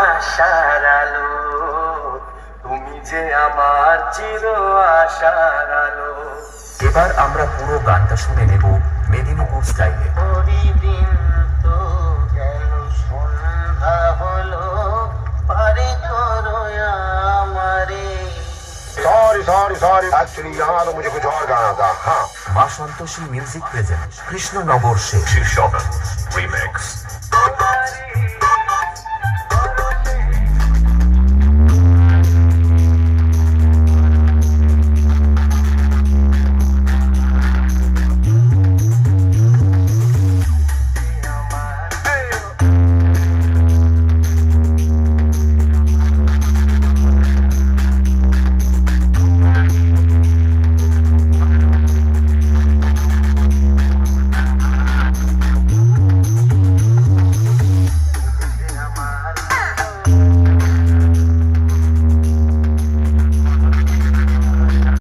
আশার আলো, তুমি যে আমার চির আশার আলো। এবার আমরা পুরো গানটা শুনে নেব মেদিনীপুর স্টাইলে। প্রতিদিন তো গেল, সন্ধ্যা হলো, পারে করো আমারে। सॉरी एक्चुअली यहाँ तो मुझे कुछ और गाना था। हाँ, মা সন্তোষী মিউজিক প্রেজেন্ট কৃষ্ণনগর শেষ Shobhan Remix.